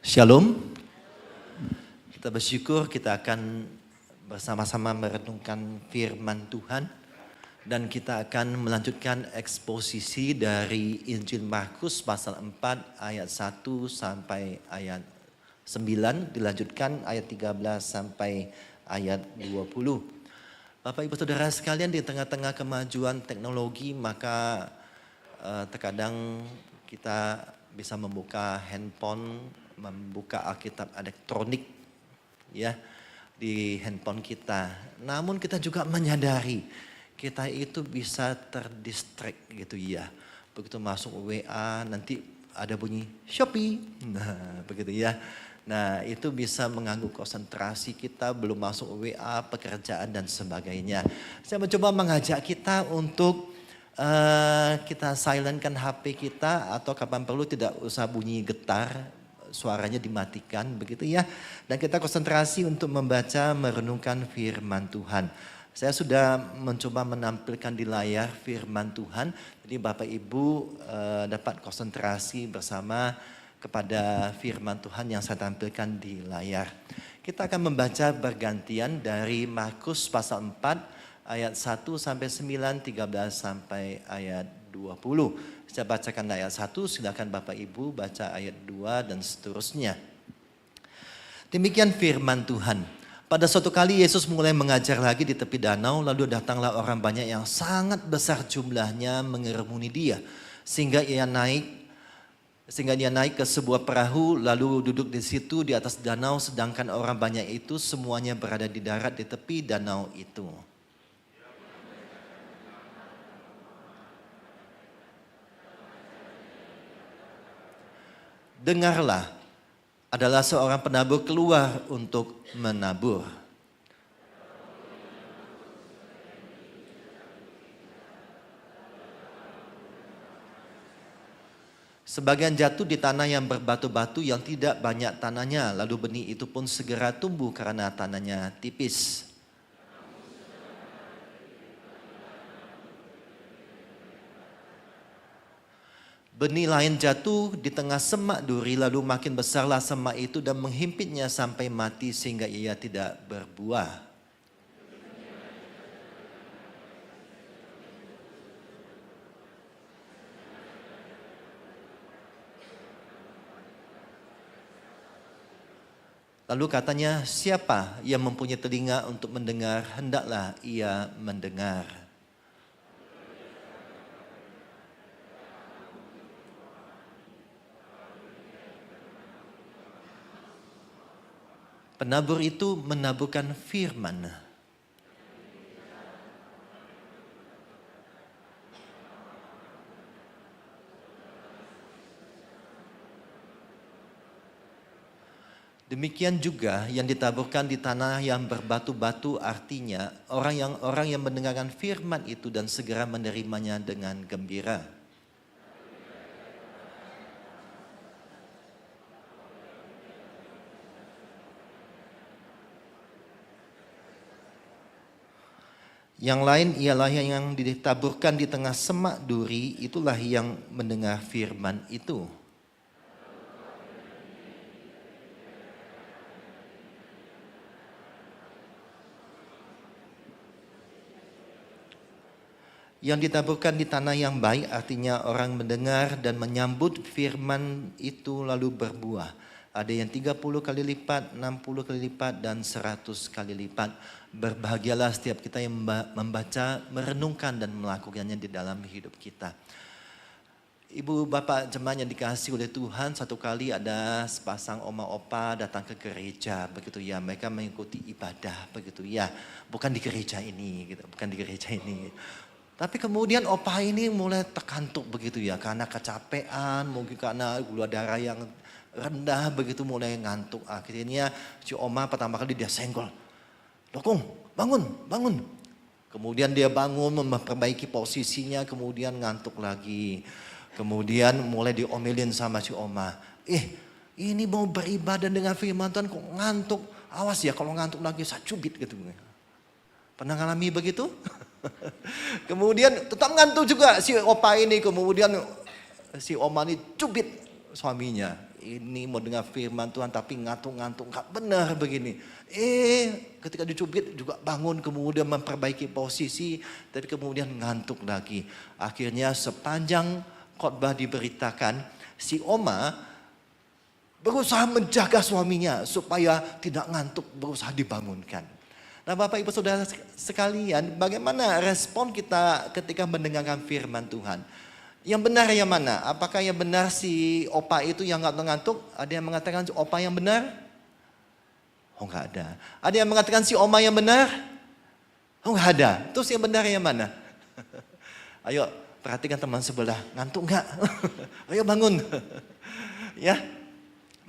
Shalom. Kita bersyukur kita akan bersama-sama merenungkan firman Tuhan. Dan kita akan melanjutkan eksposisi dari Injil Markus pasal 4 ayat 1 sampai ayat 9. Dilanjutkan ayat 13 sampai ayat 20. Bapak Ibu Saudara sekalian, di tengah-tengah kemajuan teknologi maka terkadang kita bisa membuka handphone, membuka Alkitab elektronik ya di handphone kita. Namun kita juga menyadari kita itu bisa terdistract gitu ya. Begitu masuk WA nanti ada bunyi Shopee. Nah, begitu ya. Nah, itu bisa mengganggu konsentrasi kita, belum masuk WA, pekerjaan dan sebagainya. Saya mencoba mengajak kita untuk kita silentkan HP kita atau kapan perlu tidak usah bunyi getar, suaranya dimatikan begitu ya. Dan kita konsentrasi untuk membaca, merenungkan firman Tuhan. Saya sudah mencoba menampilkan di layar firman Tuhan. Jadi Bapak Ibu dapat konsentrasi bersama kepada firman Tuhan yang saya tampilkan di layar. Kita akan membaca bergantian dari Markus pasal 4 ayat 1 sampai 9, 13 sampai ayat 20. Saya bacakan ayat 1, silakan Bapak Ibu baca ayat 2 dan seterusnya. Demikian firman Tuhan. Pada suatu kali Yesus mulai mengajar lagi di tepi danau, lalu datanglah orang banyak yang sangat besar jumlahnya mengerumuni dia. Sehingga dia naik ke sebuah perahu lalu duduk di situ di atas danau, sedangkan orang banyak itu semuanya berada di darat di tepi danau itu. Dengarlah, adalah seorang penabur keluar untuk menabur. Sebagian jatuh di tanah yang berbatu-batu yang tidak banyak tanahnya, lalu benih itu pun segera tumbuh karena tanahnya tipis. Benih lain jatuh di tengah semak duri, lalu makin besarlah semak itu dan menghimpitnya sampai mati sehingga ia tidak berbuah. Lalu katanya, siapa yang mempunyai telinga untuk mendengar, hendaklah ia mendengar. Penabur itu menaburkan firman. Demikian juga yang ditaburkan di tanah yang berbatu-batu, artinya orang yang mendengarkan firman itu dan segera menerimanya dengan gembira. Yang lain ialah yang ditaburkan di tengah semak duri, itulah yang mendengar firman itu. Yang ditaburkan di tanah yang baik, artinya orang mendengar dan menyambut firman itu lalu berbuah. Ada yang 30 kali lipat, 60 kali lipat, dan 100 kali lipat. Berbahagialah setiap kita yang membaca, merenungkan, dan melakukannya di dalam hidup kita. Ibu bapak jemaat yang dikasihi oleh Tuhan, satu kali ada sepasang oma opa datang ke gereja, begitu ya. Mereka mengikuti ibadah, begitu ya. Bukan di gereja ini, gitu. Bukan di gereja ini. Tapi kemudian opa ini mulai terkantuk begitu ya, karena kecapean, mungkin karena gula darah yang rendah begitu, mulai ngantuk. Akhirnya si oma pertama kali dia senggol. Dokung, bangun. Kemudian dia bangun, memperbaiki posisinya, kemudian ngantuk lagi. Kemudian mulai diomelin sama si oma. Ini mau beribadah dengan firman Tuhan kok ngantuk. Awas ya kalau ngantuk lagi saya cubit gitu. Pernah ngalami begitu? Kemudian tetap ngantuk juga si opa ini. Kemudian si oma ini cubit suaminya. ini mau dengar firman Tuhan tapi ngantuk-ngantuk, nggak benar begini. Ketika dicubit juga bangun, kemudian memperbaiki posisi, tapi kemudian ngantuk lagi. Akhirnya sepanjang khotbah diberitakan, si Oma berusaha menjaga suaminya supaya tidak ngantuk, berusaha dibangunkan. Nah Bapak Ibu Saudara sekalian, bagaimana respon kita ketika mendengarkan firman Tuhan? Yang benar yang mana? Apakah yang benar si opa itu yang ngantuk? Ada yang mengatakan si opa yang benar? Oh enggak ada. Ada yang mengatakan si oma yang benar? Oh enggak ada. Terus yang benar yang mana? Ayo perhatikan teman sebelah, ngantuk enggak? Ayo bangun. Ya,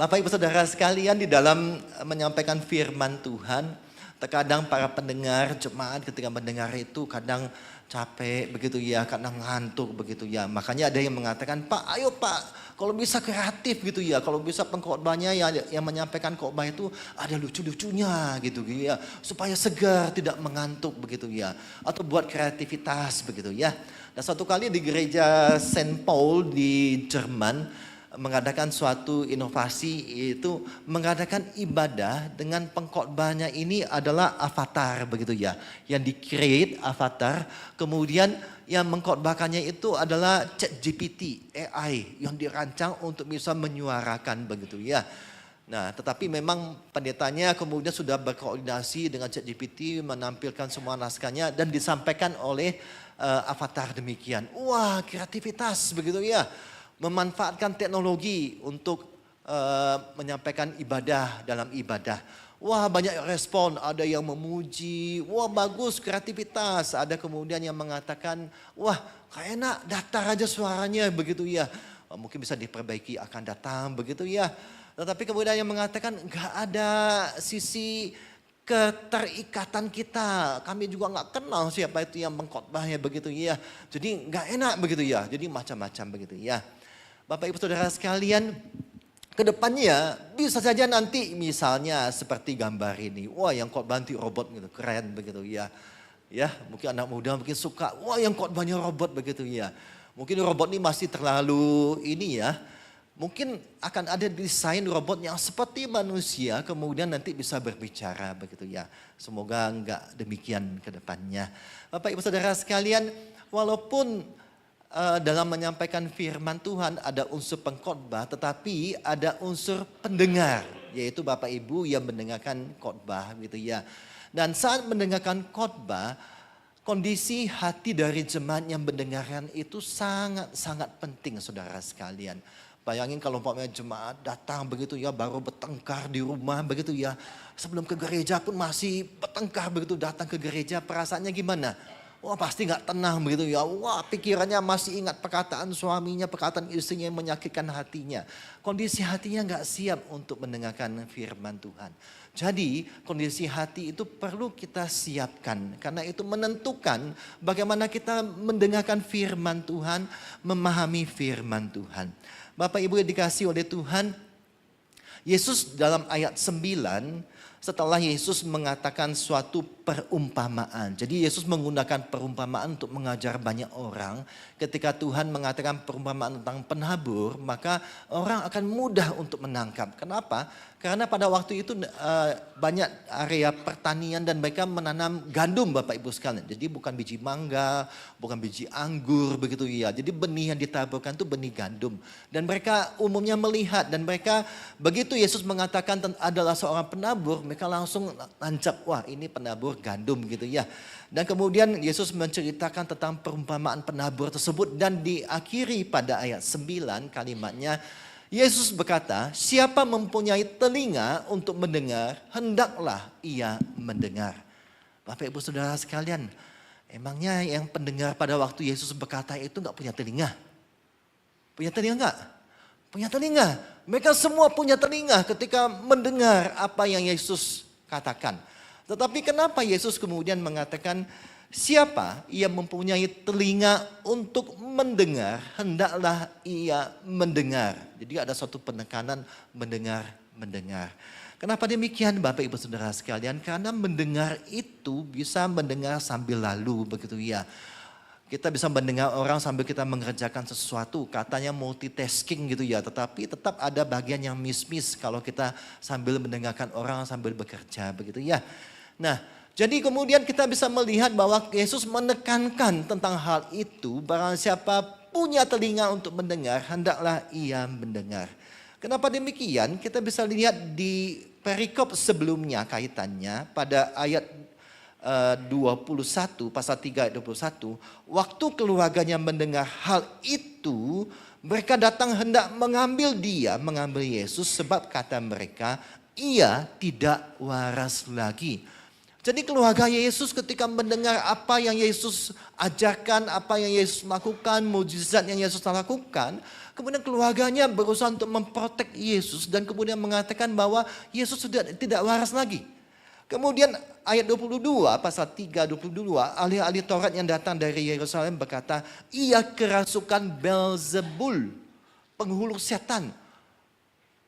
Bapak Ibu Saudara sekalian, di dalam menyampaikan firman Tuhan, terkadang para pendengar jemaat ketika mendengar itu kadang capek begitu ya, kadang ngantuk begitu ya. Makanya ada yang mengatakan, Pak ayo Pak, kalau bisa kreatif gitu ya, kalau bisa pengkhotbahnya yang menyampaikan khotbah itu ada lucu-lucunya gitu ya, supaya segar tidak mengantuk begitu ya, atau buat kreativitas begitu ya. Nah satu kali di gereja Saint Paul di Jerman mengadakan suatu inovasi, yaitu mengadakan ibadah dengan pengkhotbahnya ini adalah avatar begitu ya, yang di-create avatar, kemudian yang mengkhotbahkannya itu adalah ChatGPT AI yang dirancang untuk bisa menyuarakan begitu ya. Nah, tetapi memang pendetanya kemudian sudah berkoordinasi dengan ChatGPT, menampilkan semua naskahnya dan disampaikan oleh avatar demikian. Wah, kreativitas begitu ya. Memanfaatkan teknologi untuk menyampaikan ibadah dalam ibadah. Wah banyak respon, ada yang memuji, wah bagus kreativitas. Ada kemudian yang mengatakan, wah kayak enak datar aja suaranya begitu ya. Mungkin bisa diperbaiki, akan datang begitu ya. Tetapi kemudian yang mengatakan nggak ada sisi keterikatan kita. Kami juga nggak kenal siapa itu yang mengkhotbahnya begitu ya. Jadi nggak enak begitu ya, jadi macam-macam begitu ya. Bapak Ibu Saudara sekalian, kedepannya bisa saja nanti misalnya seperti gambar ini. Wah yang khotbah nanti robot gitu, keren begitu ya. Ya mungkin anak muda mungkin suka, wah yang khotbahnya robot begitu ya. Mungkin robot ini masih terlalu ini ya. Mungkin akan ada desain robot yang seperti manusia kemudian nanti bisa berbicara begitu ya. Semoga enggak demikian kedepannya. Bapak Ibu Saudara sekalian, walaupun dalam menyampaikan firman Tuhan ada unsur pengkhotbah, tetapi ada unsur pendengar, yaitu Bapak Ibu yang mendengarkan khotbah gitu ya. Dan saat mendengarkan khotbah, kondisi hati dari jemaat yang mendengarkan itu sangat-sangat penting saudara sekalian. Bayangin kalau umpamanya jemaat datang begitu ya, baru bertengkar di rumah begitu ya. Sebelum ke gereja pun masih bertengkar begitu, datang ke gereja perasaannya gimana? Wah pasti gak tenang begitu ya. Wah pikirannya masih ingat perkataan suaminya, perkataan istrinya yang menyakitkan hatinya. Kondisi hatinya gak siap untuk mendengarkan firman Tuhan. Jadi kondisi hati itu perlu kita siapkan. Karena itu menentukan bagaimana kita mendengarkan firman Tuhan, memahami firman Tuhan. Bapak Ibu yang dikasihi oleh Tuhan, Yesus dalam ayat 9, setelah Yesus mengatakan suatu perumpamaan. Jadi Yesus menggunakan perumpamaan untuk mengajar banyak orang. Ketika Tuhan mengatakan perumpamaan tentang penabur, maka orang akan mudah untuk menangkap. Kenapa? Karena pada waktu itu banyak area pertanian dan mereka menanam gandum Bapak Ibu sekalian. Jadi bukan biji mangga, bukan biji anggur begitu ya. Jadi benih yang ditaburkan itu benih gandum. Dan mereka umumnya melihat dan mereka begitu Yesus mengatakan adalah seorang penabur, mereka langsung nancap, wah ini penabur gandum gitu ya. Dan kemudian Yesus menceritakan tentang perumpamaan penabur tersebut dan diakhiri pada ayat 9 kalimatnya, Yesus berkata, siapa mempunyai telinga untuk mendengar, hendaklah ia mendengar. Bapak Ibu Saudara sekalian, emangnya yang pendengar pada waktu Yesus berkata itu gak punya telinga? Punya telinga gak? Punya telinga. Mereka semua punya telinga ketika mendengar apa yang Yesus katakan. Tetapi kenapa Yesus kemudian mengatakan, siapa yang mempunyai telinga untuk mendengar, hendaklah ia mendengar. Jadi ada suatu penekanan mendengar. Kenapa demikian Bapak Ibu Saudara sekalian? Karena mendengar itu bisa mendengar sambil lalu begitu ya. Kita bisa mendengar orang sambil kita mengerjakan sesuatu, katanya multitasking gitu ya. Tetapi tetap ada bagian yang miss-miss kalau kita sambil mendengarkan orang sambil bekerja begitu ya. Nah, jadi kemudian kita bisa melihat bahwa Yesus menekankan tentang hal itu. Barang siapa punya telinga untuk mendengar, hendaklah ia mendengar. Kenapa demikian? Kita bisa lihat di perikop sebelumnya kaitannya pada ayat 21, pasal 3 ayat 21. Waktu keluarganya mendengar hal itu, mereka datang hendak mengambil Yesus sebab kata mereka, ia tidak waras lagi. Jadi keluarga Yesus ketika mendengar apa yang Yesus ajarkan, apa yang Yesus lakukan, mujizat yang Yesus lakukan, kemudian keluarganya berusaha untuk memprotek Yesus dan kemudian mengatakan bahwa Yesus sudah tidak waras lagi. Kemudian ayat 22, pasal 3, 22, ahli-ahli Taurat yang datang dari Yerusalem berkata, ia kerasukan Beelzebul, penghulu setan.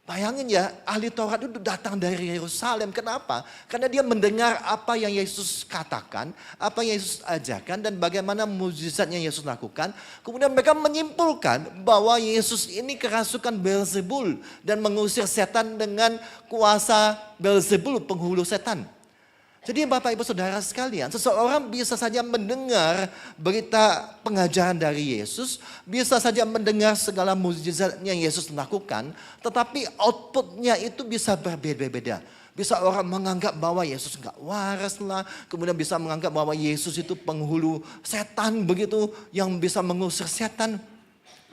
Bayangin ya, ahli Taurat itu datang dari Yerusalem. Kenapa? Karena dia mendengar apa yang Yesus katakan, apa yang Yesus ajarkan, dan bagaimana mujizat yang Yesus lakukan. Kemudian mereka menyimpulkan bahwa Yesus ini kerasukan Beelzebul dan mengusir setan dengan kuasa Beelzebul, penghulu setan. Jadi Bapak Ibu Saudara sekalian, seseorang bisa saja mendengar berita pengajaran dari Yesus, bisa saja mendengar segala mujizat yang Yesus lakukan, tetapi outputnya itu bisa berbeda-beda. Bisa orang menganggap bahwa Yesus enggak waras lah, kemudian bisa menganggap bahwa Yesus itu penghulu setan begitu, yang bisa mengusir setan.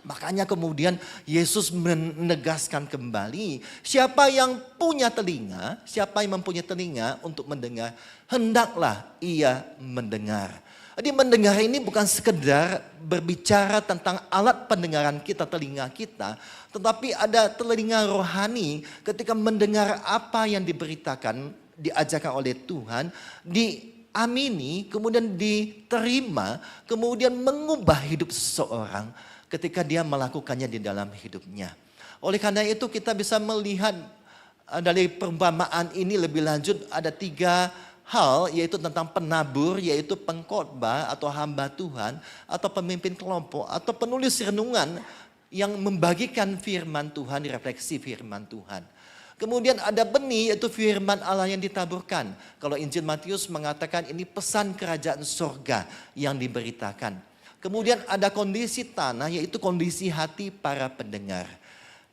Makanya kemudian Yesus menegaskan kembali, siapa yang mempunyai telinga untuk mendengar, hendaklah ia mendengar. Jadi mendengar ini bukan sekedar berbicara tentang alat pendengaran kita, telinga kita, tetapi ada telinga rohani ketika mendengar apa yang diberitakan, diajarkan oleh Tuhan, diamini, kemudian diterima, kemudian mengubah hidup seseorang ketika dia melakukannya di dalam hidupnya. Oleh karena itu kita bisa melihat dari perumpamaan ini lebih lanjut ada 3 hal, yaitu tentang penabur, yaitu pengkhotbah atau hamba Tuhan, atau pemimpin kelompok, atau penulis renungan yang membagikan firman Tuhan, refleksi firman Tuhan. Kemudian ada benih, yaitu firman Allah yang ditaburkan. Kalau Injil Matius mengatakan ini pesan kerajaan sorga yang diberitakan. Kemudian ada kondisi tanah, yaitu kondisi hati para pendengar.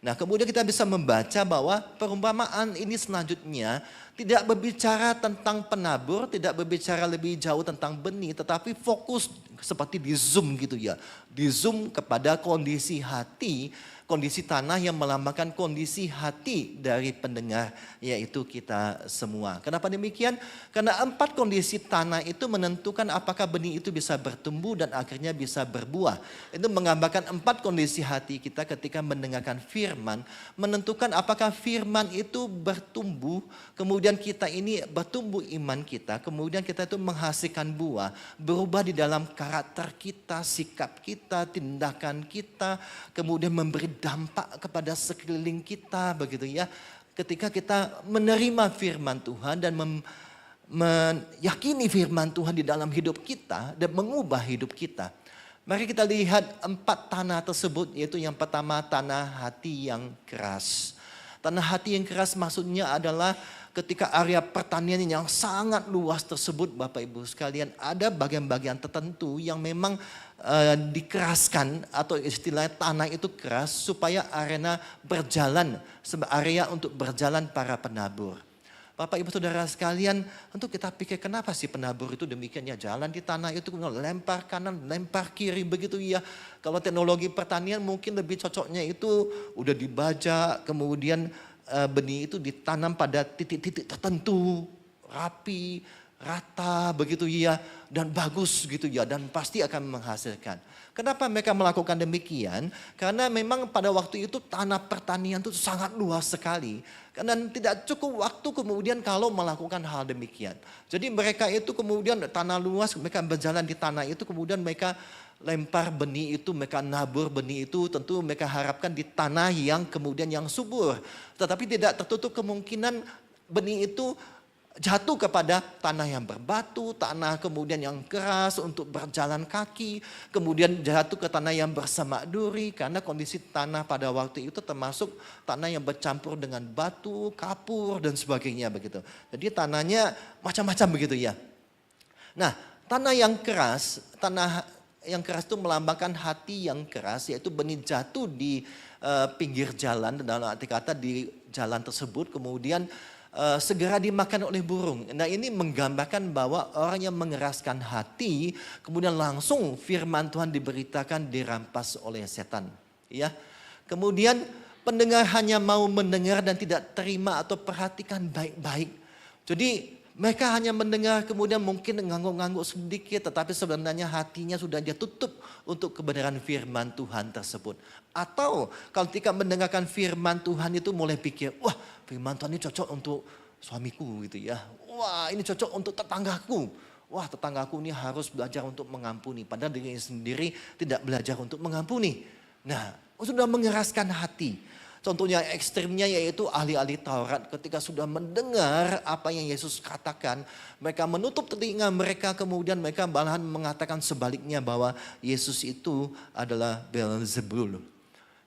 Nah, kemudian kita bisa membaca bahwa perumpamaan ini selanjutnya tidak berbicara tentang penabur, tidak berbicara lebih jauh tentang benih, tetapi fokus seperti di zoom gitu ya. Di zoom kepada kondisi hati, kondisi tanah yang melambangkan kondisi hati dari pendengar, yaitu kita semua. Kenapa demikian? Karena 4 kondisi tanah itu menentukan apakah benih itu bisa bertumbuh dan akhirnya bisa berbuah. Itu menggambarkan 4 kondisi hati kita ketika mendengarkan firman, menentukan apakah firman itu bertumbuh, kemudian kita ini bertumbuh iman kita, kemudian kita itu menghasilkan buah, berubah di dalam karakter kita, sikap kita, tindakan kita, kemudian memberi dampak kepada sekeliling kita begitu ya. Ketika kita menerima firman Tuhan dan meyakini firman Tuhan di dalam hidup kita dan mengubah hidup kita. Mari kita lihat 4 tanah tersebut, yaitu yang pertama tanah hati yang keras. Tanah hati yang keras maksudnya adalah ketika area pertanian yang sangat luas tersebut, Bapak Ibu sekalian, ada bagian-bagian tertentu yang memang dikeraskan, atau istilahnya tanah itu keras supaya area untuk berjalan para penabur. Bapak Ibu Saudara sekalian, untuk kita pikir kenapa sih penabur itu demikian ya, jalan di tanah itu lempar kanan, lempar kiri begitu ya. Kalau teknologi pertanian mungkin lebih cocoknya itu udah dibajak, kemudian benih itu ditanam pada titik-titik tertentu, rapi, rata begitu ya, dan bagus gitu ya, dan pasti akan menghasilkan. Kenapa mereka melakukan demikian? Karena memang pada waktu itu tanah pertanian itu sangat luas sekali. Dan tidak cukup waktu kemudian kalau melakukan hal demikian. Jadi mereka itu kemudian tanah luas, mereka berjalan di tanah itu, kemudian mereka lempar benih itu, mereka nabur benih itu, tentu mereka harapkan di tanah yang kemudian yang subur. Tetapi tidak tertutup kemungkinan benih itu jatuh kepada tanah yang berbatu, tanah kemudian yang keras untuk berjalan kaki, kemudian jatuh ke tanah yang bersemak duri karena kondisi tanah pada waktu itu termasuk tanah yang bercampur dengan batu, kapur dan sebagainya begitu. Jadi tanahnya macam-macam begitu ya. Nah, tanah yang keras itu melambangkan hati yang keras, yaitu benih jatuh di pinggir jalan, dalam arti kata di jalan tersebut kemudian segera dimakan oleh burung. Nah, ini menggambarkan bahwa orang yang mengeraskan hati kemudian langsung firman Tuhan diberitakan dirampas oleh setan. Ya, kemudian pendengar hanya mau mendengar dan tidak terima atau perhatikan baik-baik. Jadi mereka hanya mendengar kemudian mungkin ngangguk-ngangguk sedikit, tetapi sebenarnya hatinya sudah dia tutup untuk kebenaran firman Tuhan tersebut. Atau kalau ketika mendengarkan firman Tuhan itu mulai pikir, wah firman Tuhan ini cocok untuk suamiku gitu ya. Wah ini cocok untuk tetanggaku. Wah tetanggaku ini harus belajar untuk mengampuni. Padahal dirinya sendiri tidak belajar untuk mengampuni. Nah sudah mengeraskan hati. Contohnya ekstrimnya yaitu ahli-ahli Taurat ketika sudah mendengar apa yang Yesus katakan. Mereka menutup telinga mereka, kemudian mereka malahan mengatakan sebaliknya bahwa Yesus itu adalah Beelzebul.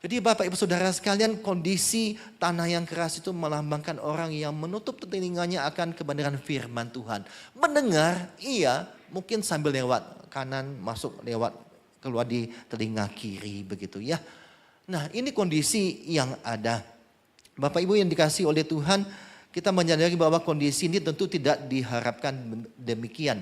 Jadi Bapak Ibu Saudara sekalian, kondisi tanah yang keras itu melambangkan orang yang menutup telinganya akan kebenaran firman Tuhan. Mendengar, iya mungkin sambil lewat kanan, masuk lewat keluar di telinga kiri begitu ya. Nah ini kondisi yang ada. Bapak Ibu yang dikasihi oleh Tuhan, kita menyadari bahwa kondisi ini tentu tidak diharapkan demikian.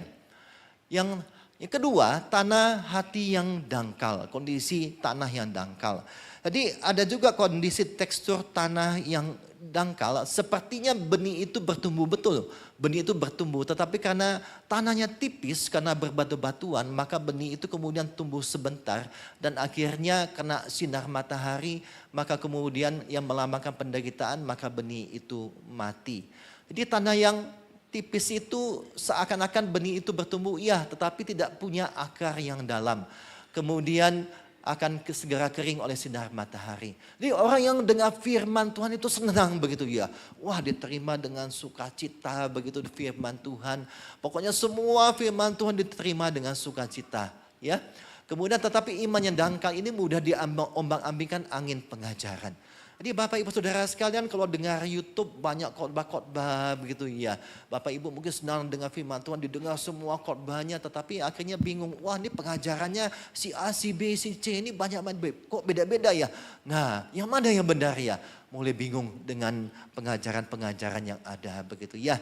Yang kedua, tanah hati yang dangkal, kondisi tanah yang dangkal. Jadi ada juga kondisi tekstur tanah yang dangkal, sepertinya benih itu bertumbuh betul. Benih itu bertumbuh, tetapi karena tanahnya tipis, karena berbatu-batuan, maka benih itu kemudian tumbuh sebentar. Dan akhirnya kena sinar matahari, maka kemudian yang melambangkan penderitaan, maka benih itu mati. Jadi tanah yang tipis itu seakan-akan benih itu bertumbuh, iya, tetapi tidak punya akar yang dalam. Kemudian akan segera kering oleh sinar matahari. Jadi orang yang dengar firman Tuhan itu senang begitu ya. Wah diterima dengan sukacita begitu firman Tuhan. Pokoknya semua firman Tuhan diterima dengan sukacita. Ya. Kemudian tetapi iman yang dangkal ini mudah diombang-ambingkan angin pengajaran. Jadi Bapak Ibu Saudara sekalian kalau dengar YouTube banyak khotbah-khotbah begitu ya. Bapak Ibu mungkin senang dengar firman Tuhan, didengar semua khotbahnya tetapi akhirnya bingung. Wah ini pengajarannya si A, si B, si C ini banyak banget. Kok beda-beda ya? Nah yang mana yang benar ya? Mulai bingung dengan pengajaran-pengajaran yang ada begitu ya.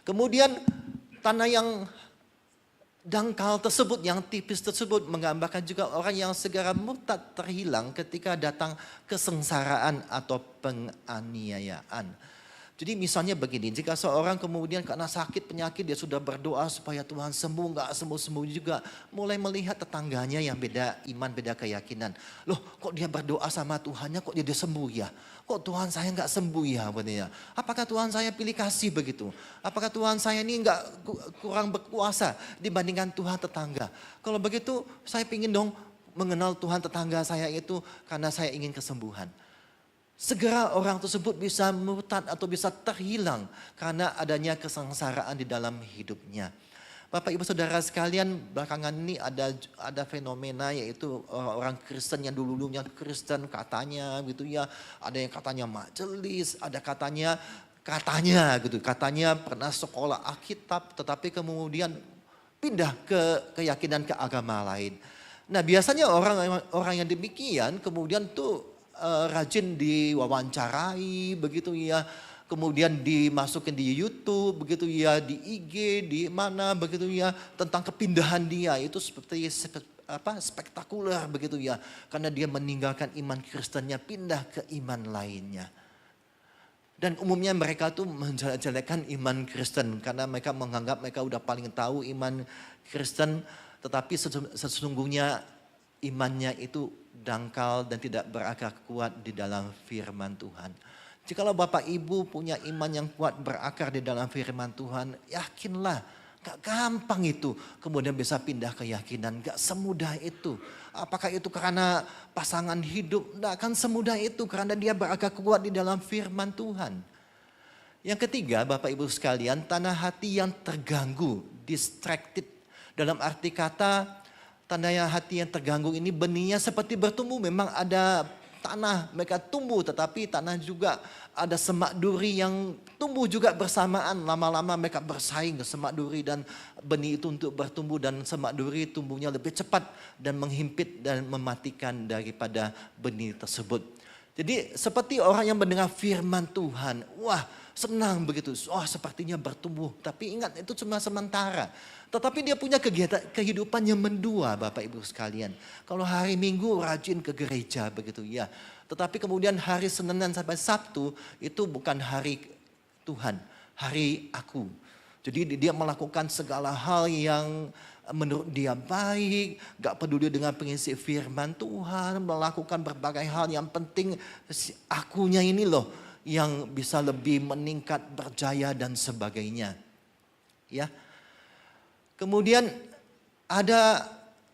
Kemudian tanah yang dangkal tersebut, yang tipis tersebut menggambarkan juga orang yang segera murtad terhilang ketika datang kesengsaraan atau penganiayaan. Jadi misalnya begini, jika seorang kemudian karena sakit penyakit dia sudah berdoa supaya Tuhan sembuh, nggak sembuh-sembuh juga. Mulai melihat tetangganya yang beda iman, beda keyakinan. Loh kok dia berdoa sama Tuhannya kok dia sembuh ya? Kok Tuhan saya nggak sembuh ya? Apakah Tuhan saya pilih kasih begitu? Apakah Tuhan saya ini nggak kurang berkuasa dibandingkan Tuhan tetangga? Kalau begitu saya ingin dong mengenal Tuhan tetangga saya itu karena saya ingin kesembuhan. Segera orang tersebut bisa murtad atau bisa terhilang karena adanya kesengsaraan di dalam hidupnya. Bapak Ibu Saudara sekalian, belakangan ini ada fenomena yaitu orang Kristen yang dulunya Kristen katanya gitu ya. Ada yang katanya majelis, ada katanya gitu. Katanya pernah sekolah Alkitab tetapi kemudian pindah ke keyakinan ke agama lain. Nah biasanya orang yang demikian kemudian tuh rajin diwawancarai begitu ya, kemudian dimasukin di YouTube begitu ya, di IG, di mana begitu ya, tentang kepindahan dia itu seperti spektakuler begitu ya, karena dia meninggalkan iman Kristennya pindah ke iman lainnya. Dan umumnya mereka tuh menjelek-jelekan iman Kristen karena mereka menganggap mereka udah paling tahu iman Kristen, tetapi sesungguhnya imannya itu dangkal dan tidak berakar kuat di dalam firman Tuhan. Jikalau Bapak Ibu punya iman yang kuat berakar di dalam firman Tuhan, yakinlah gak gampang itu kemudian bisa pindah keyakinan, gak semudah itu. Apakah itu karena pasangan hidup? Gak akan semudah itu karena dia berakar kuat di dalam firman Tuhan. Yang ketiga, Bapak Ibu sekalian, tanah hati yang terganggu, distracted. Dalam arti kata, tanah hati yang terganggu ini benihnya seperti bertumbuh. Memang ada tanah mereka tumbuh, tetapi tanah juga ada semak duri yang tumbuh juga bersamaan. Lama-lama mereka bersaing, semak duri dan benih itu untuk bertumbuh, dan semak duri tumbuhnya lebih cepat dan menghimpit dan mematikan daripada benih tersebut. Jadi seperti orang yang mendengar firman Tuhan, wah senang begitu, wah sepertinya bertumbuh. Tapi ingat itu cuma sementara. Tetapi dia punya kehidupan yang mendua, Bapak Ibu sekalian. Kalau hari Minggu rajin ke gereja begitu ya. Tetapi kemudian hari Senin sampai Sabtu itu bukan hari Tuhan, hari aku. Jadi dia melakukan segala hal yang menurut dia baik, gak peduli dengan pengisi firman Tuhan, melakukan berbagai hal yang penting akunya ini loh yang bisa lebih meningkat, berjaya dan sebagainya. Ya. Kemudian ada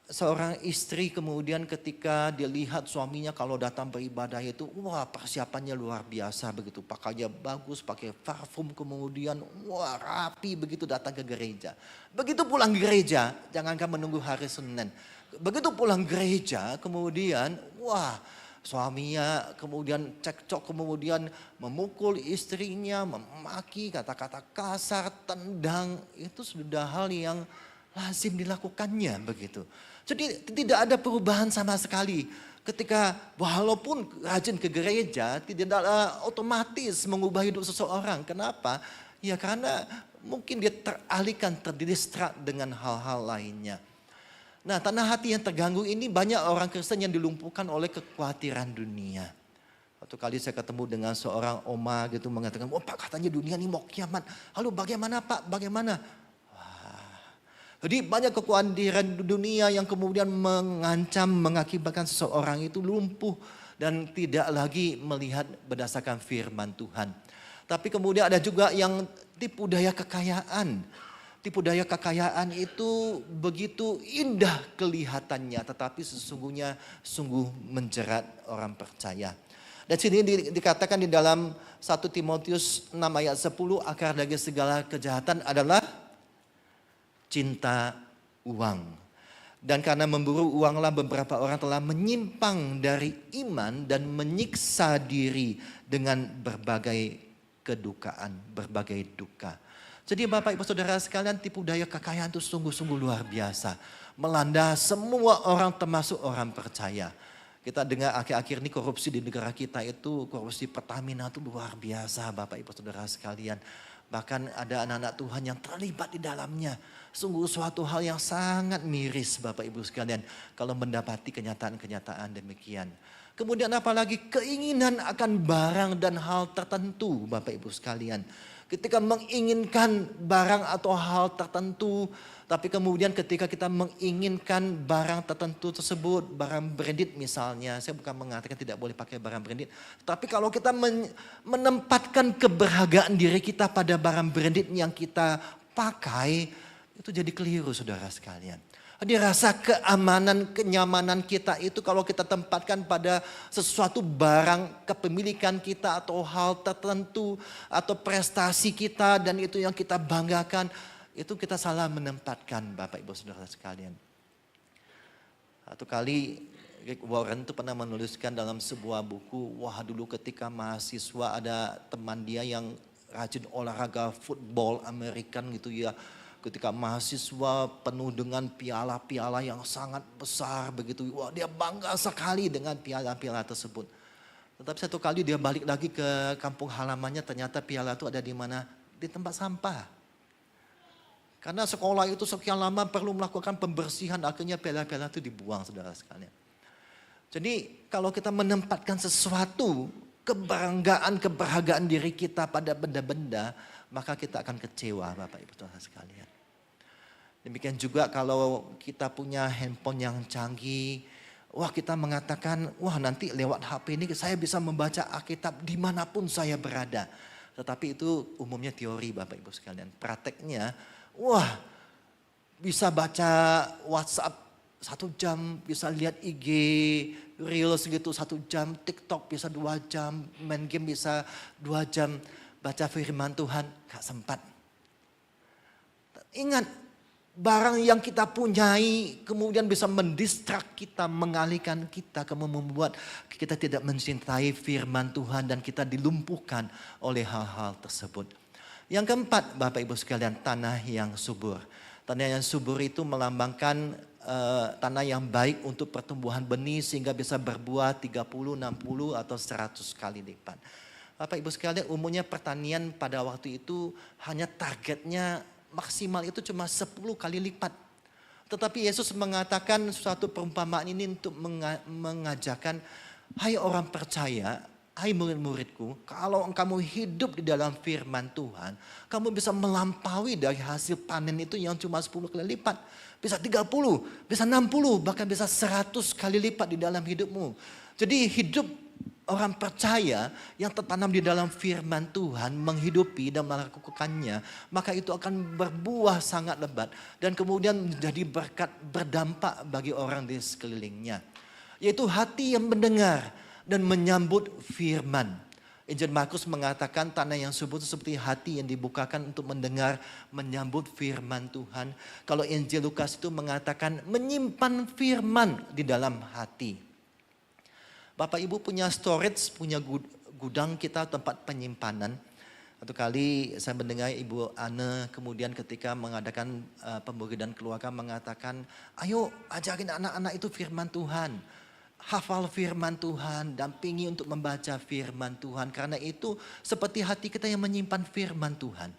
seorang istri kemudian ketika dia lihat suaminya kalau datang beribadah itu, wah persiapannya luar biasa begitu. Pakainya bagus, pakai parfum, kemudian wah rapi begitu datang ke gereja. Begitu pulang gereja, jangankan menunggu hari Senin. Begitu pulang gereja kemudian wah suaminya kemudian cekcok, kemudian memukul istrinya, memaki, kata-kata kasar, tendang. Itu sudah hal yang lazim dilakukannya begitu. Jadi tidak ada perubahan sama sekali. Ketika walaupun rajin ke gereja, tidak otomatis mengubah hidup seseorang. Kenapa? Ya karena mungkin dia teralihkan, terdistrak dengan hal-hal lainnya. Nah, tanah hati yang terganggu ini banyak orang Kristen yang dilumpuhkan oleh kekhawatiran dunia. Satu kali saya ketemu dengan seorang oma gitu mengatakan, oh Pak katanya dunia ini mau kiamat. Lalu bagaimana Pak, bagaimana? Wah. Jadi banyak kekhawatiran dunia yang kemudian mengancam, mengakibatkan seseorang itu lumpuh dan tidak lagi melihat berdasarkan firman Tuhan. Tapi kemudian ada juga yang tipu daya kekayaan. Tipu daya kekayaan itu begitu indah kelihatannya, tetapi sesungguhnya sungguh menjerat orang percaya. Dan sini dikatakan di dalam 1 Timotius 6 ayat 10, akar dari segala kejahatan adalah cinta uang. Dan karena memburu uanglah beberapa orang telah menyimpang dari iman dan menyiksa diri dengan berbagai kedukaan, berbagai duka. Jadi Bapak Ibu Saudara sekalian, tipu daya kekayaan itu sungguh-sungguh luar biasa. Melanda semua orang termasuk orang percaya. Kita dengar akhir-akhir ini korupsi di negara kita itu, korupsi Pertamina itu luar biasa Bapak Ibu Saudara sekalian. Bahkan ada anak-anak Tuhan yang terlibat di dalamnya. Sungguh suatu hal yang sangat miris Bapak Ibu sekalian kalau mendapati kenyataan-kenyataan demikian. Kemudian apalagi keinginan akan barang dan hal tertentu Bapak Ibu sekalian. Ketika menginginkan barang atau hal tertentu, tapi kemudian ketika kita menginginkan barang tertentu tersebut, barang branded misalnya, saya bukan mengatakan tidak boleh pakai barang branded, tapi kalau kita menempatkan keberhargaan diri kita pada barang branded yang kita pakai, itu jadi keliru saudara sekalian. Dia rasa keamanan, kenyamanan kita itu kalau kita tempatkan pada sesuatu barang kepemilikan kita atau hal tertentu atau prestasi kita dan itu yang kita banggakan, itu kita salah menempatkan Bapak Ibu Saudara sekalian. Satu kali Rick Warren itu pernah menuliskan dalam sebuah buku, wah dulu ketika mahasiswa ada teman dia yang rajin olahraga football American gitu ya. Ketika mahasiswa penuh dengan piala-piala yang sangat besar begitu. Wah dia bangga sekali dengan piala-piala tersebut. Tetapi satu kali dia balik lagi ke kampung halamannya, ternyata piala itu ada di mana? Di tempat sampah. Karena sekolah itu sekian lama perlu melakukan pembersihan, akhirnya piala-piala itu dibuang saudara sekalian. Jadi kalau kita menempatkan sesuatu, keberhargaan diri kita pada benda-benda, maka kita akan kecewa Bapak Ibu Saudara sekalian. Demikian juga kalau kita punya handphone yang canggih, wah kita mengatakan, wah nanti lewat HP ini saya bisa membaca Alkitab dimanapun saya berada. Tetapi itu umumnya teori Bapak Ibu sekalian. Prakteknya, wah bisa baca WhatsApp 1 jam, bisa lihat IG, Reels gitu 1 jam, TikTok bisa 2 jam, main game bisa 2 jam. baca firman Tuhan, gak sempat. Ingat, barang yang kita punyai kemudian bisa mendistrak kita, mengalihkan kita, kemudian membuat kita tidak mencintai firman Tuhan dan kita dilumpuhkan oleh hal-hal tersebut. Yang keempat, Bapak Ibu sekalian, tanah yang subur. Tanah yang subur itu melambangkan tanah yang baik untuk pertumbuhan benih sehingga bisa berbuah 30, 60 atau 100 kali lipat. Bapak Ibu sekalian, umumnya pertanian pada waktu itu hanya targetnya maksimal itu cuma 10 kali lipat. Tetapi Yesus mengatakan suatu perumpamaan ini untuk mengajarkan, hai orang percaya, hai murid-muridku, kalau kamu hidup di dalam firman Tuhan, kamu bisa melampaui dari hasil panen itu yang cuma 10 kali lipat. Bisa 30, bisa 60, bahkan bisa 100 kali lipat di dalam hidupmu. Jadi hidup orang percaya yang tertanam di dalam firman Tuhan, menghidupi dan melakukannya, maka itu akan berbuah sangat lebat. Dan kemudian menjadi berkat, berdampak bagi orang di sekelilingnya. Yaitu hati yang mendengar dan menyambut firman. Injil Markus mengatakan tanah yang subur itu seperti hati yang dibukakan untuk mendengar, menyambut firman Tuhan. Kalau Injil Lukas itu mengatakan menyimpan firman di dalam hati. Bapak Ibu punya storage, punya gudang kita, tempat penyimpanan. Satu kali saya mendengar Ibu Anne kemudian ketika mengadakan pemberian keluarga mengatakan, ayo ajarin anak-anak itu firman Tuhan. Hafal firman Tuhan, dampingi untuk membaca firman Tuhan. Karena itu seperti hati kita yang menyimpan firman Tuhan.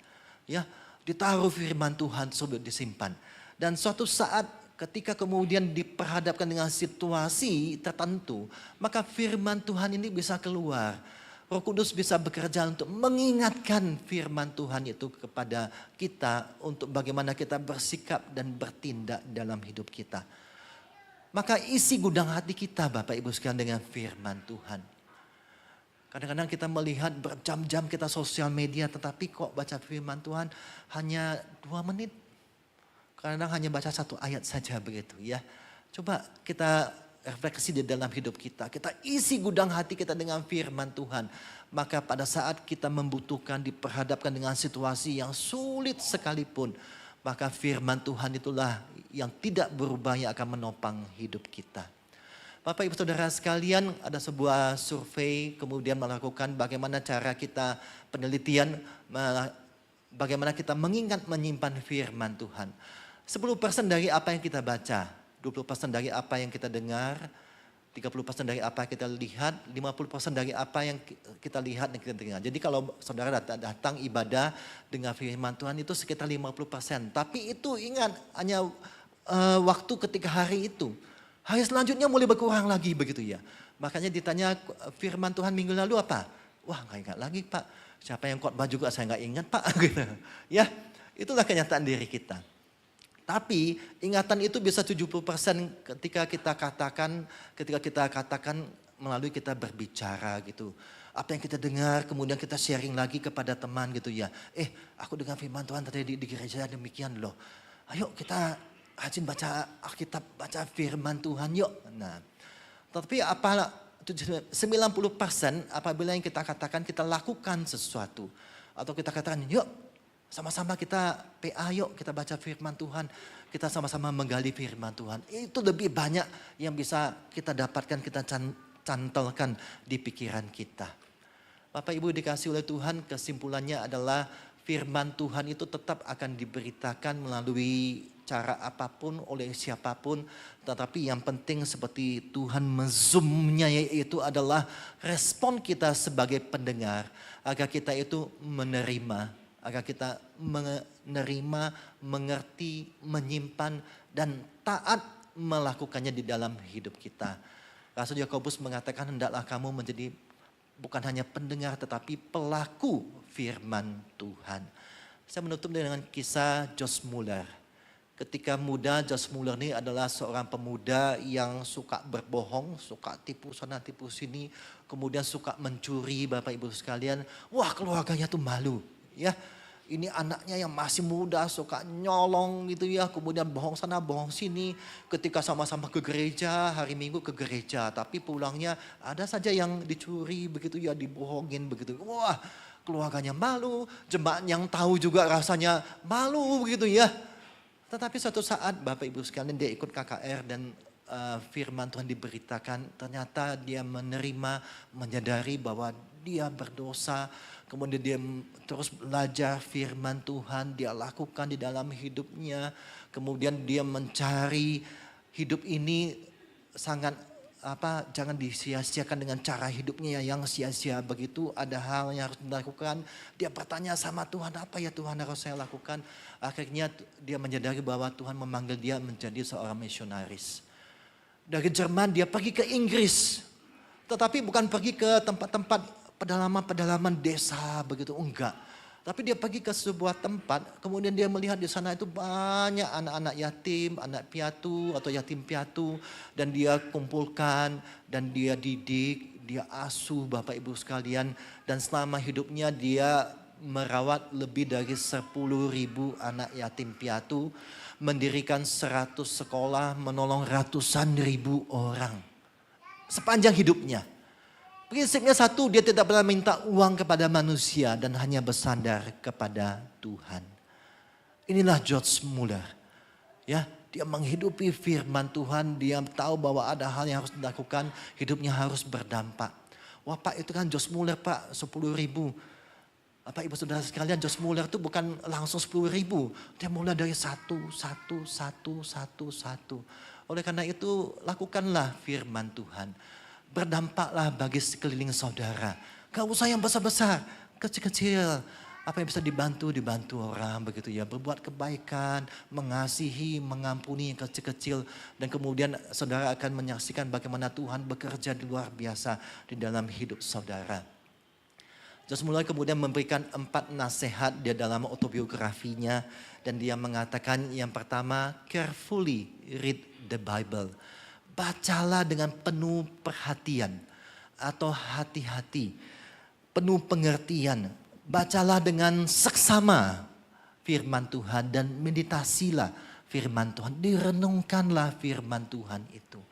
Ya, ditaruh firman Tuhan tersebut disimpan. Dan suatu saat ketika kemudian diperhadapkan dengan situasi tertentu, maka firman Tuhan ini bisa keluar. Roh Kudus bisa bekerja untuk mengingatkan firman Tuhan itu kepada kita untuk bagaimana kita bersikap dan bertindak dalam hidup kita. Maka isi gudang hati kita Bapak Ibu sekalian dengan firman Tuhan. Kadang-kadang kita melihat berjam-jam kita sosial media tetapi kok baca firman Tuhan hanya 2 menit. Kadang-kadang hanya baca 1 ayat saja begitu ya. Coba kita refleksi di dalam hidup kita. Kita isi gudang hati kita dengan firman Tuhan. Maka pada saat kita membutuhkan diperhadapkan dengan situasi yang sulit sekalipun. Maka firman Tuhan itulah yang tidak berubah yang akan menopang hidup kita. Bapak Ibu Saudara sekalian, ada sebuah survei kemudian melakukan bagaimana cara kita penelitian, bagaimana kita mengingat menyimpan firman Tuhan. 10% dari apa yang kita baca, 20% dari apa yang kita dengar, 30% dari apa yang kita lihat, 50% dari apa yang kita lihat dan kita dengar. Jadi kalau saudara datang ibadah dengan firman Tuhan itu sekitar 50%. Tapi itu ingat hanya waktu ketika hari itu. Hari selanjutnya mulai berkurang lagi begitu ya. Makanya ditanya firman Tuhan minggu lalu apa? Wah gak ingat lagi Pak. Siapa yang khotbah juga saya gak ingat Pak. Gitu. Ya, itulah kenyataan diri kita. Tapi ingatan itu bisa 70% ketika kita katakan melalui kita berbicara gitu. Apa yang kita dengar kemudian kita sharing lagi kepada teman gitu ya. Aku dengar firman Tuhan tadi di gereja demikian loh. Ayo kita rajin baca Alkitab, baca firman Tuhan yuk. Nah, tapi 90% apabila yang kita katakan kita lakukan sesuatu. Atau kita katakan yuk sama-sama kita PA yuk kita baca firman Tuhan. Kita sama-sama menggali firman Tuhan. Itu lebih banyak yang bisa kita dapatkan, kita cantolkan di pikiran kita. Bapak Ibu dikasih oleh Tuhan, kesimpulannya adalah firman Tuhan itu tetap akan diberitakan melalui cara apapun oleh siapapun. Tetapi yang penting seperti Tuhan menzoomnya yaitu adalah respon kita sebagai pendengar. Agar kita itu menerima. Agar kita menerima, mengerti, menyimpan dan taat melakukannya di dalam hidup kita. Rasul Yakobus mengatakan hendaklah kamu menjadi bukan hanya pendengar tetapi pelaku firman Tuhan. Saya menutup dengan kisah Josh Muller. Ketika muda, Josh Muller ini adalah seorang pemuda yang suka berbohong, suka tipu sana tipu sini, kemudian suka mencuri Bapak Ibu sekalian. Wah keluarganya tuh malu ya. Ini anaknya yang masih muda suka nyolong gitu ya. Kemudian bohong sana bohong sini. Ketika sama-sama ke gereja, hari Minggu ke gereja. Tapi pulangnya ada saja yang dicuri begitu ya, dibohongin begitu. Wah keluarganya malu, jemaat yang tahu juga rasanya malu begitu ya. Tetapi suatu saat Bapak Ibu sekalian dia ikut KKR dan firman Tuhan diberitakan, ternyata dia menerima, menyadari bahwa dia berdosa, kemudian dia terus belajar firman Tuhan, dia lakukan di dalam hidupnya, kemudian dia mencari hidup ini sangat jangan disia-siakan dengan cara hidupnya yang sia-sia begitu. Ada hal yang harus dilakukan. Dia bertanya sama Tuhan, apa ya Tuhan harus saya lakukan? Akhirnya dia menyadari bahwa Tuhan memanggil dia menjadi seorang misionaris. Dari Jerman dia pergi ke Inggris. Tetapi bukan pergi ke tempat-tempat pedalaman-pedalaman desa begitu, enggak. Tapi dia pergi ke sebuah tempat, kemudian dia melihat di sana itu banyak anak-anak yatim, anak piatu atau yatim piatu. Dan dia kumpulkan dan dia didik, dia asuh Bapak Ibu sekalian. Dan selama hidupnya dia merawat lebih dari 10.000 anak yatim piatu. Mendirikan 100 sekolah, menolong ratusan ribu orang. Sepanjang hidupnya. Prinsipnya satu, dia tidak pernah minta uang kepada manusia dan hanya bersandar kepada Tuhan. Inilah George Muller. Ya, dia menghidupi firman Tuhan, dia tahu bahwa ada hal yang harus dilakukan, hidupnya harus berdampak. Wah Pak, itu kan George Muller Pak, 10.000. Bapak Ibu Saudara sekalian, George Muller itu bukan langsung 10.000. Dia mulai dari satu. Oleh karena itu, lakukanlah firman Tuhan. Berdampaklah bagi sekeliling saudara. Gak usah yang besar-besar, kecil-kecil. Apa yang bisa dibantu orang begitu ya. Berbuat kebaikan, mengasihi, mengampuni yang kecil-kecil. Dan kemudian saudara akan menyaksikan bagaimana Tuhan bekerja di luar biasa di dalam hidup saudara. George Muller kemudian memberikan 4 nasihat dia dalam autobiografinya. Dan dia mengatakan yang pertama, carefully read the Bible. Bacalah dengan penuh perhatian atau hati-hati, penuh pengertian. Bacalah dengan seksama firman Tuhan dan meditasilah firman Tuhan. Direnungkanlah firman Tuhan itu.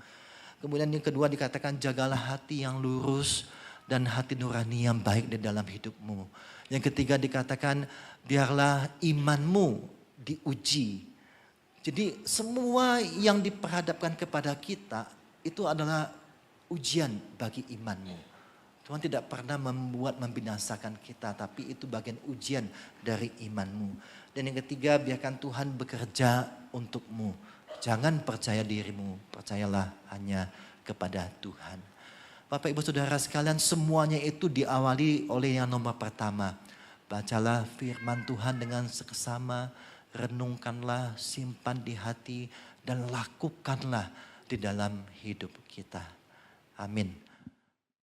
Kemudian yang kedua dikatakan jagalah hati yang lurus dan hati nurani yang baik di dalam hidupmu. Yang ketiga dikatakan biarlah imanmu diuji. Jadi semua yang diperhadapkan kepada kita itu adalah ujian bagi imanmu. Tuhan tidak pernah membinasakan kita, tapi itu bagian ujian dari imanmu. Dan yang ketiga, biarkan Tuhan bekerja untukmu. Jangan percaya dirimu, percayalah hanya kepada Tuhan. Bapak Ibu Saudara sekalian, semuanya itu diawali oleh yang nomor pertama. Bacalah firman Tuhan dengan seksama, renungkanlah, simpan di hati, dan lakukanlah di dalam hidup kita. Amin.